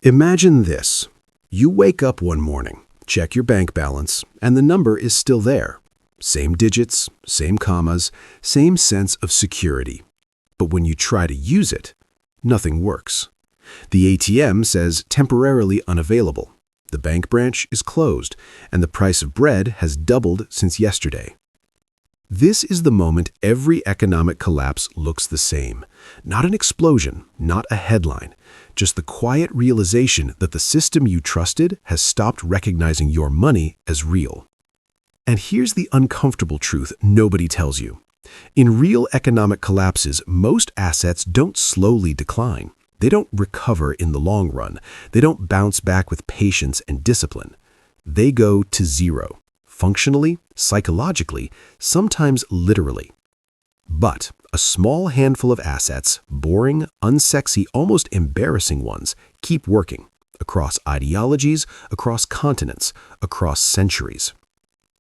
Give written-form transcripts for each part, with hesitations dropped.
Imagine this. You wake up one morning, check your bank balance, and the number is still there. Same digits, same commas, same sense of security. But when you try to use it, nothing works. The ATM says temporarily unavailable. The bank branch is closed, and the price of bread has doubled since yesterday. This is the moment every economic collapse looks the same. Not an explosion, not a headline, just the quiet realization that the system you trusted has stopped recognizing your money as real. And here's the uncomfortable truth nobody tells you. In real economic collapses, most assets don't slowly decline. They don't recover in the long run. They don't bounce back with patience and discipline. They go to zero. Functionally, psychologically, sometimes literally. But a small handful of assets, boring, unsexy, almost embarrassing ones, keep working across ideologies, across continents, across centuries.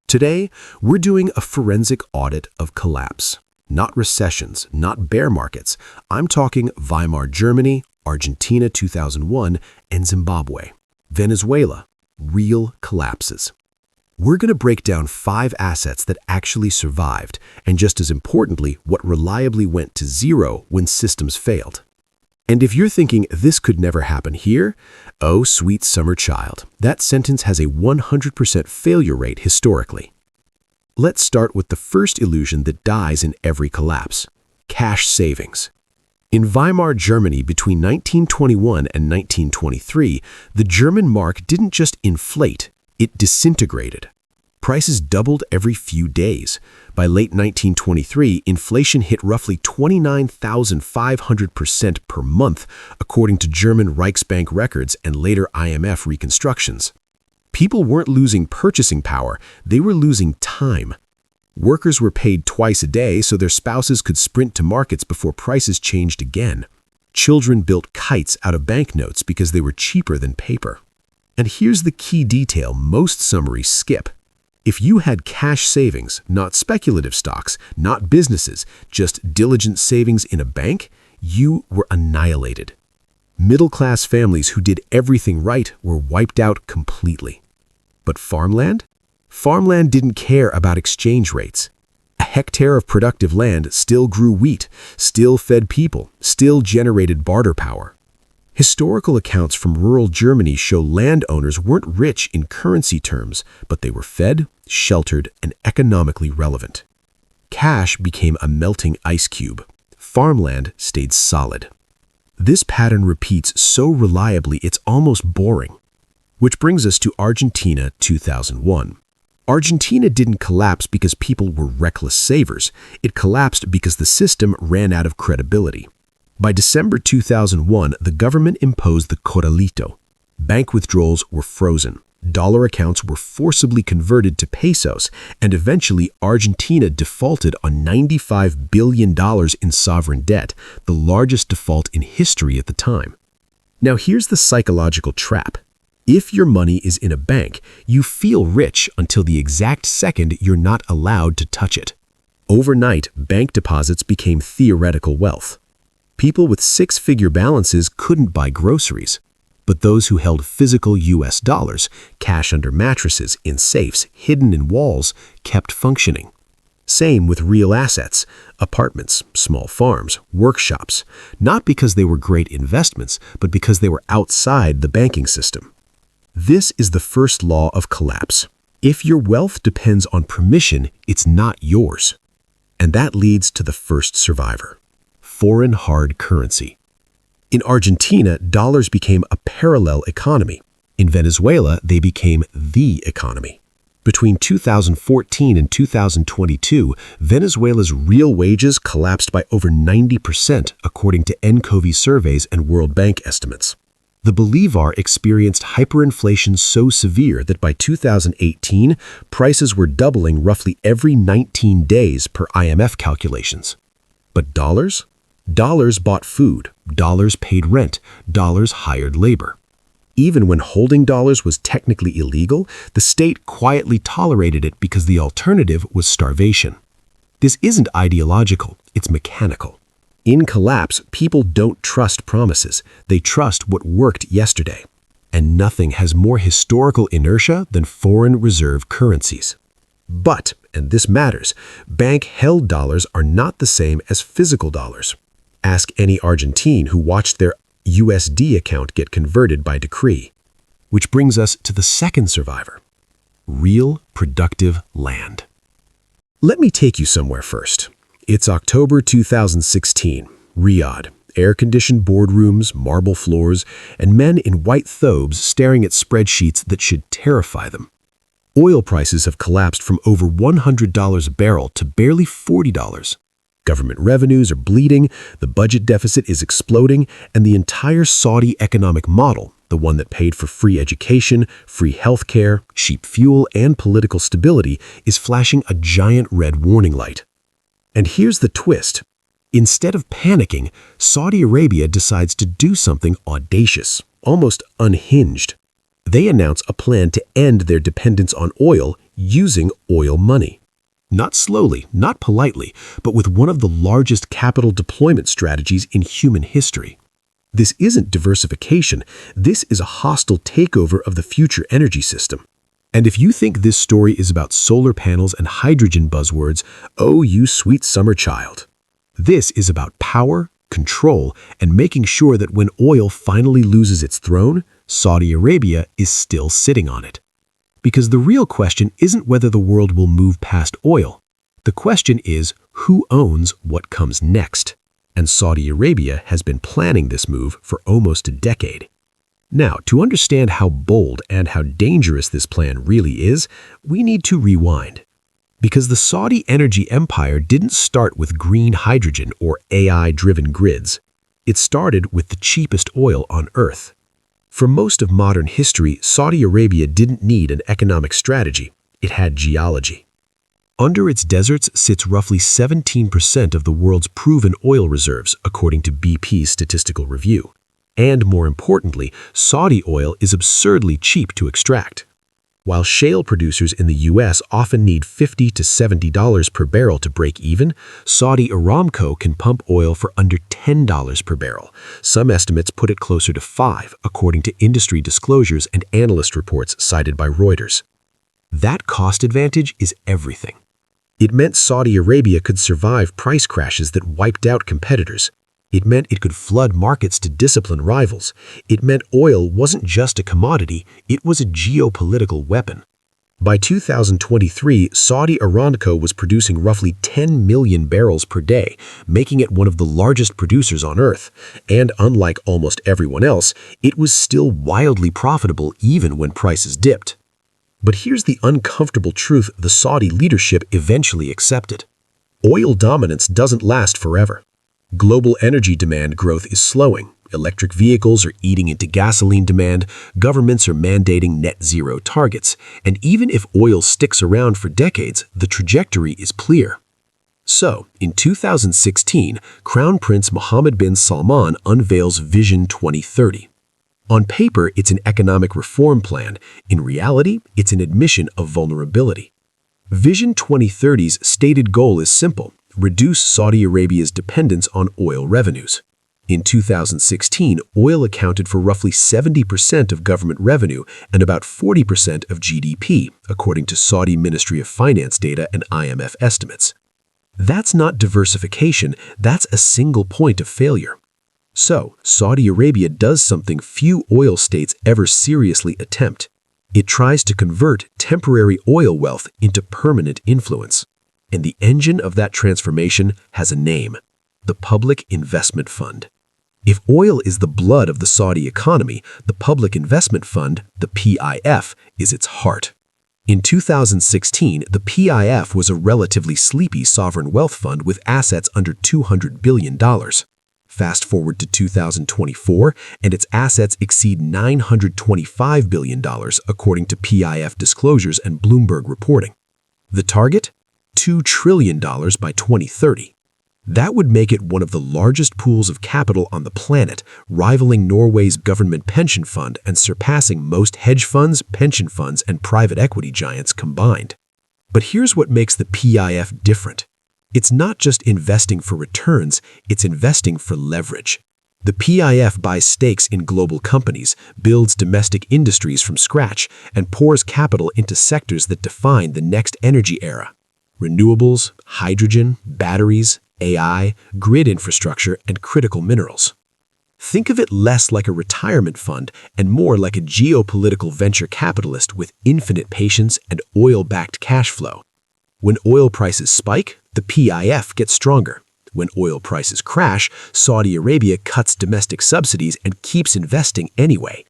Today, we're doing a forensic audit of collapse. Not recessions, not bear markets. I'm talking Weimar Germany, Argentina 2001, and Zimbabwe. Venezuela, real collapses. We're going to break down 5 assets that actually survived, and just as importantly, what reliably went to zero when systems failed. And if you're thinking this could never happen here, oh, sweet summer child, that sentence has a 100% failure rate historically. Let's start with the first illusion that dies in every collapse: cash savings. In Weimar Germany between 1921 and 1923, the German mark didn't just inflate, it disintegrated. Prices doubled every few days. By late 1923, inflation hit roughly 29,500% per month, according to German Reichsbank records and later IMF reconstructions. People weren't losing purchasing power, they were losing time. Workers were paid twice a day so their spouses could sprint to markets before prices changed again. Children built kites out of banknotes because they were cheaper than paper. And here's the key detail most summaries skip. If you had cash savings, not speculative stocks, not businesses, just diligent savings in a bank, you were annihilated. Middle-class families who did everything right were wiped out completely. But farmland? Farmland didn't care about exchange rates. A hectare of productive land still grew wheat, still fed people, still generated barter power. Historical accounts from rural Germany show landowners weren't rich in currency terms, but they were fed, sheltered, and economically relevant. Cash became a melting ice cube. Farmland stayed solid. This pattern repeats so reliably it's almost boring. Which brings us to Argentina 2001. Argentina didn't collapse because people were reckless savers. It collapsed because the system ran out of credibility. By December 2001, the government imposed the corralito. Bank withdrawals were frozen. Dollar accounts were forcibly converted to pesos, and eventually Argentina defaulted on $95 billion in sovereign debt, the largest default in history at the time. Now here's the psychological trap. If your money is in a bank, you feel rich until the exact second you're not allowed to touch it. Overnight, bank deposits became theoretical wealth. People with 6-figure balances couldn't buy groceries. But those who held physical US dollars, cash under mattresses, in safes, hidden in walls, kept functioning. Same with real assets, apartments, small farms, workshops, not because they were great investments, but because they were outside the banking system. This is the first law of collapse. If your wealth depends on permission, it's not yours. And that leads to the first survivor: foreign hard currency. In Argentina, dollars became a parallel economy. In Venezuela, they became the economy. Between 2014 and 2022, Venezuela's real wages collapsed by over 90%, according to NCOV surveys and World Bank estimates. The Bolivar experienced hyperinflation so severe that by 2018, prices were doubling roughly every 19 days per IMF calculations. But dollars? Dollars bought food, dollars paid rent, dollars hired labor. Even when holding dollars was technically illegal, the state quietly tolerated it because the alternative was starvation. This isn't ideological, it's mechanical. In collapse, people don't trust promises. They trust what worked yesterday. And nothing has more historical inertia than foreign reserve currencies. But, and this matters, bank-held dollars are not the same as physical dollars. Ask any Argentine who watched their USD account get converted by decree. Which brings us to the second survivor. Real, productive land. Let me take you somewhere first. It's October 2016, Riyadh. Air-conditioned boardrooms, marble floors, and men in white thobes staring at spreadsheets that should terrify them. Oil prices have collapsed from over $100 a barrel to barely $40. Government revenues are bleeding, the budget deficit is exploding, and the entire Saudi economic model, the one that paid for free education, free healthcare, cheap fuel, and political stability, is flashing a giant red warning light. And here's the twist. Instead of panicking, Saudi Arabia decides to do something audacious, almost unhinged. They announce a plan to end their dependence on oil using oil money. Not slowly, not politely, but with one of the largest capital deployment strategies in human history. This isn't diversification, this is a hostile takeover of the future energy system. And if you think this story is about solar panels and hydrogen buzzwords, oh, you sweet summer child. This is about power, control, and making sure that when oil finally loses its throne, Saudi Arabia is still sitting on it. Because the real question isn't whether the world will move past oil. The question is who owns what comes next. And Saudi Arabia has been planning this move for almost a decade. Now, to understand how bold and how dangerous this plan really is, we need to rewind. Because the Saudi energy empire didn't start with green hydrogen or AI-driven grids. It started with the cheapest oil on Earth. For most of modern history, Saudi Arabia didn't need an economic strategy. It had geology. Under its deserts sits roughly 17% of the world's proven oil reserves, according to BP's statistical review. And more importantly, Saudi oil is absurdly cheap to extract. While shale producers in the US often need $50 to $70 per barrel to break even, Saudi Aramco can pump oil for under $10 per barrel. Some estimates put it closer to $5, according to industry disclosures and analyst reports cited by Reuters. That cost advantage is everything. It meant Saudi Arabia could survive price crashes that wiped out competitors. It meant it could flood markets to discipline rivals. It meant oil wasn't just a commodity, it was a geopolitical weapon. By 2023, Saudi Aramco was producing roughly 10 million barrels per day, making it one of the largest producers on Earth. And unlike almost everyone else, it was still wildly profitable even when prices dipped. But here's the uncomfortable truth the Saudi leadership eventually accepted. Oil dominance doesn't last forever. Global energy demand growth is slowing. Electric vehicles are eating into gasoline demand, governments are mandating net zero targets, and even if oil sticks around for decades, the trajectory is clear. So, in 2016, Crown Prince Mohammed bin Salman unveils Vision 2030. On paper, it's an economic reform plan. In reality, it's an admission of vulnerability. Vision 2030's stated goal is simple: reduce Saudi Arabia's dependence on oil revenues. In 2016, oil accounted for roughly 70% of government revenue and about 40% of GDP, according to Saudi Ministry of Finance data and IMF estimates. That's not diversification, that's a single point of failure. So, Saudi Arabia does something few oil states ever seriously attempt. It tries to convert temporary oil wealth into permanent influence. And the engine of that transformation has a name: the Public Investment Fund. If oil is the blood of the Saudi economy, the Public Investment Fund, the PIF, is its heart. In 2016, the PIF was a relatively sleepy sovereign wealth fund with assets under $200 billion. Fast forward to 2024, and its assets exceed $925 billion, according to PIF disclosures and Bloomberg reporting. The target? $2 trillion by 2030. That would make it one of the largest pools of capital on the planet, rivaling Norway's government pension fund and surpassing most hedge funds, pension funds, and private equity giants combined. But here's what makes the PIF different. It's not just investing for returns, it's investing for leverage. The PIF buys stakes in global companies, builds domestic industries from scratch, and pours capital into sectors that define the next energy era. Renewables, hydrogen, batteries, AI, grid infrastructure, and critical minerals. Think of it less like a retirement fund and more like a geopolitical venture capitalist with infinite patience and oil-backed cash flow. When oil prices spike, the PIF gets stronger. When oil prices crash, Saudi Arabia cuts domestic subsidies and keeps investing anyway.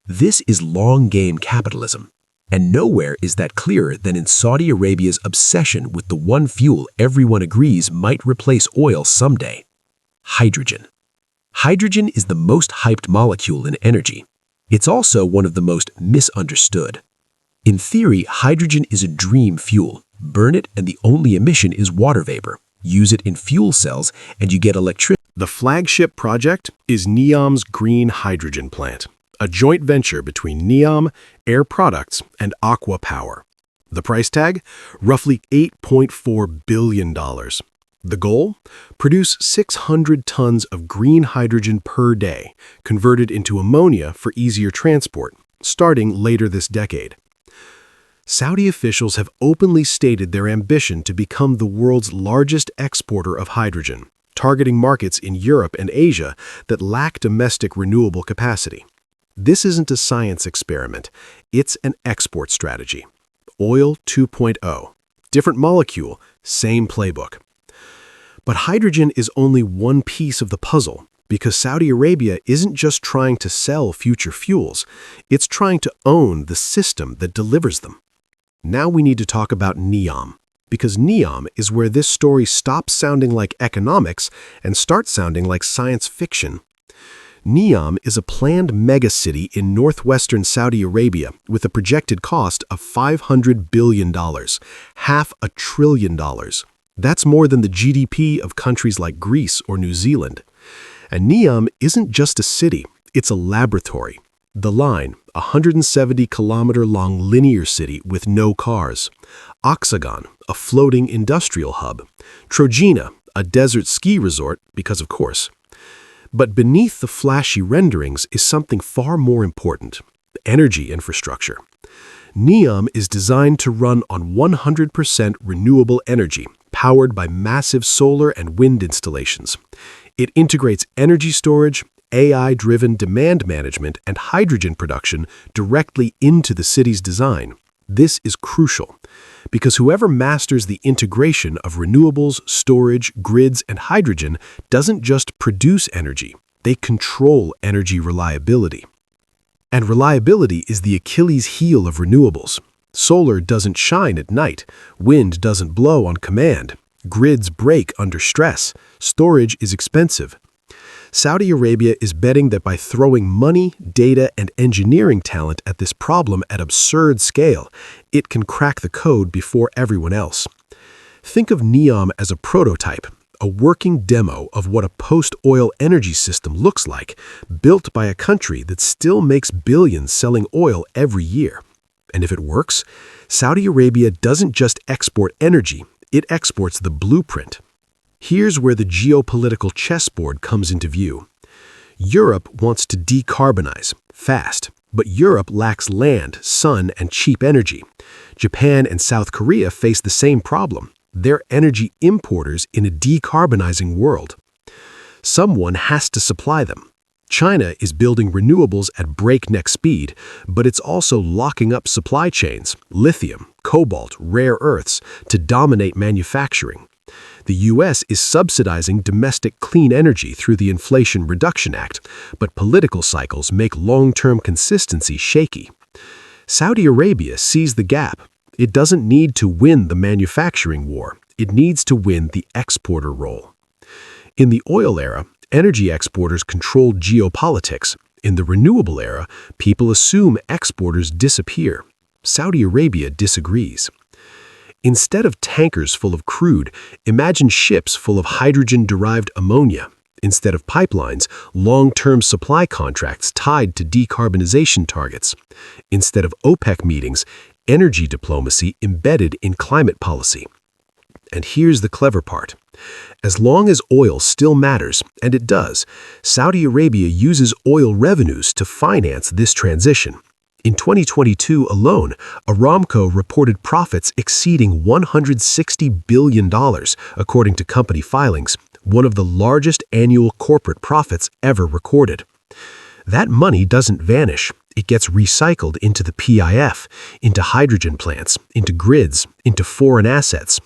This is long-game capitalism. And nowhere is that clearer than in Saudi Arabia's obsession with the one fuel everyone agrees might replace oil someday: hydrogen. Hydrogen is the most hyped molecule in energy. It's also one of the most misunderstood. In theory, hydrogen is a dream fuel. Burn it and the only emission is water vapor. Use it in fuel cells and you get electricity. The flagship project is NEOM's green hydrogen plant, a joint venture between NEOM, Air Products, and Aqua Power. The price tag? Roughly $8.4 billion. The goal? Produce 600 tons of green hydrogen per day, converted into ammonia for easier transport, starting later this decade. Saudi officials have openly stated their ambition to become the world's largest exporter of hydrogen, targeting markets in Europe and Asia that lack domestic renewable capacity. This isn't a science experiment, it's an export strategy. Oil 2.0. Different molecule, same playbook. But hydrogen is only one piece of the puzzle, because Saudi Arabia isn't just trying to sell future fuels, it's trying to own the system that delivers them. Now we need to talk about NEOM, because NEOM is where this story stops sounding like economics and starts sounding like science fiction. NEOM is a planned megacity in northwestern Saudi Arabia with a projected cost of $500 billion, $500 billion. That's more than the GDP of countries like Greece or New Zealand. And NEOM isn't just a city, it's a laboratory. The Line, a 170-kilometer-long linear city with no cars. Oxagon, a floating industrial hub. Trojena, a desert ski resort, because of course. But beneath the flashy renderings is something far more important: energy infrastructure. NEOM is designed to run on 100% renewable energy, powered by massive solar and wind installations. It integrates energy storage, AI-driven demand management, and hydrogen production directly into the city's design. This is crucial, because whoever masters the integration of renewables, storage, grids, and hydrogen doesn't just produce energy, they control energy reliability. And reliability is the Achilles heel of renewables. Solar doesn't shine at night, wind doesn't blow on command, grids break under stress, storage is expensive. Saudi Arabia is betting that by throwing money, data, and engineering talent at this problem at absurd scale, it can crack the code before everyone else. Think of NEOM as a prototype, a working demo of what a post-oil energy system looks like, built by a country that still makes billions selling oil every year. And if it works, Saudi Arabia doesn't just export energy, it exports the blueprint. Here's where the geopolitical chessboard comes into view. Europe wants to decarbonize, fast, but Europe lacks land, sun, and cheap energy. Japan and South Korea face the same problem. They're energy importers in a decarbonizing world. Someone has to supply them. China is building renewables at breakneck speed, but it's also locking up supply chains, lithium, cobalt, rare earths, to dominate manufacturing. The U.S. is subsidizing domestic clean energy through the Inflation Reduction Act, but political cycles make long-term consistency shaky. Saudi Arabia sees the gap. It doesn't need to win the manufacturing war. It needs to win the exporter role. In the oil era, energy exporters controlled geopolitics. In the renewable era, people assume exporters disappear. Saudi Arabia disagrees. Instead of tankers full of crude, imagine ships full of hydrogen-derived ammonia. Instead of pipelines, long-term supply contracts tied to decarbonization targets. Instead of OPEC meetings, energy diplomacy embedded in climate policy. And here's the clever part. As long as oil still matters, and it does, Saudi Arabia uses oil revenues to finance this transition. In 2022 alone, Aramco reported profits exceeding $160 billion, according to company filings, one of the largest annual corporate profits ever recorded. That money doesn't vanish. It gets recycled into the PIF, into hydrogen plants, into grids, into foreign assets.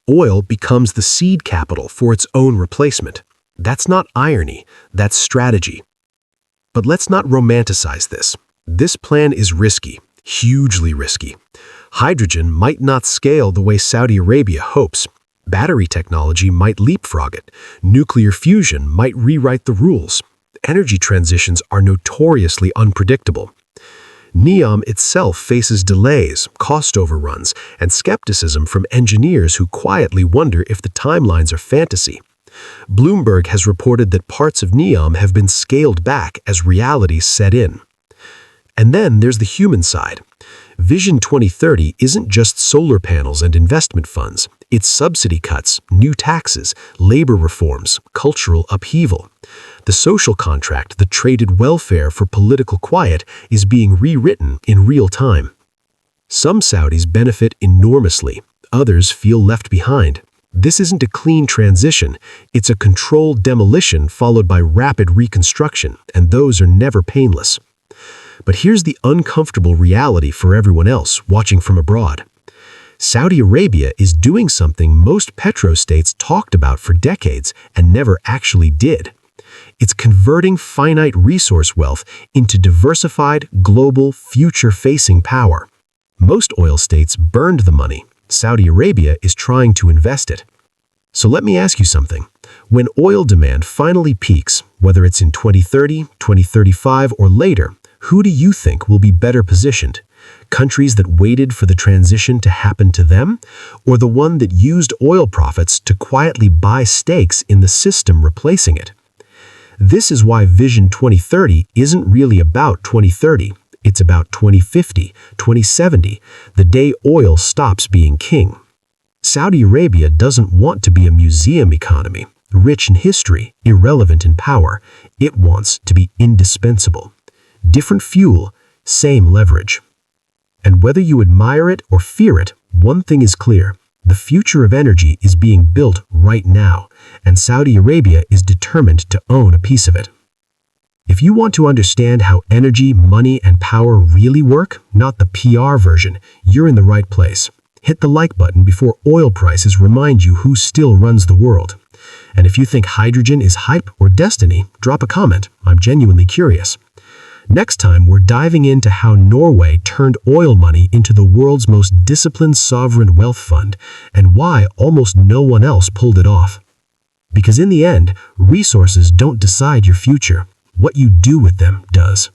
Oil becomes the seed capital for its own replacement. That's not irony, that's strategy. But let's not romanticize this. This plan is risky, hugely risky. Hydrogen might not scale the way Saudi Arabia hopes. Battery technology might leapfrog it. Nuclear fusion might rewrite the rules. Energy transitions are notoriously unpredictable. NEOM itself faces delays, cost overruns, and skepticism from engineers who quietly wonder if the timelines are fantasy. Bloomberg has reported that parts of NEOM have been scaled back as reality set in. And then there's the human side. Vision 2030 isn't just solar panels and investment funds. It's subsidy cuts, new taxes, labor reforms, cultural upheaval. The social contract that traded welfare for political quiet is being rewritten in real time. Some Saudis benefit enormously. Others feel left behind. This isn't a clean transition. It's a controlled demolition followed by rapid reconstruction, and those are never painless. But here's the uncomfortable reality for everyone else watching from abroad. Saudi Arabia is doing something most petrostates talked about for decades and never actually did. It's converting finite resource wealth into diversified, global, future-facing power. Most oil states burned the money. Saudi Arabia is trying to invest it. So let me ask you something. When oil demand finally peaks, whether it's in 2030, 2035, or later, who do you think will be better positioned? Countries that waited for the transition to happen to them, or the one that used oil profits to quietly buy stakes in the system replacing it? This is why Vision 2030 isn't really about 2030. It's about 2050, 2070, the day oil stops being king. Saudi Arabia doesn't want to be a museum economy, rich in history, irrelevant in power. It wants to be indispensable. Different fuel, same leverage. And whether you admire it or fear it, one thing is clear. The future of energy is being built right now, and Saudi Arabia is determined to own a piece of it. If you want to understand how energy, money, and power really work, not the PR version, you're in the right place. Hit the like button before oil prices remind you who still runs the world. And if you think hydrogen is hype or destiny, drop a comment. I'm genuinely curious. Next time, we're diving into how Norway turned oil money into the world's most disciplined sovereign wealth fund and why almost no one else pulled it off. Because in the end, resources don't decide your future. What you do with them does.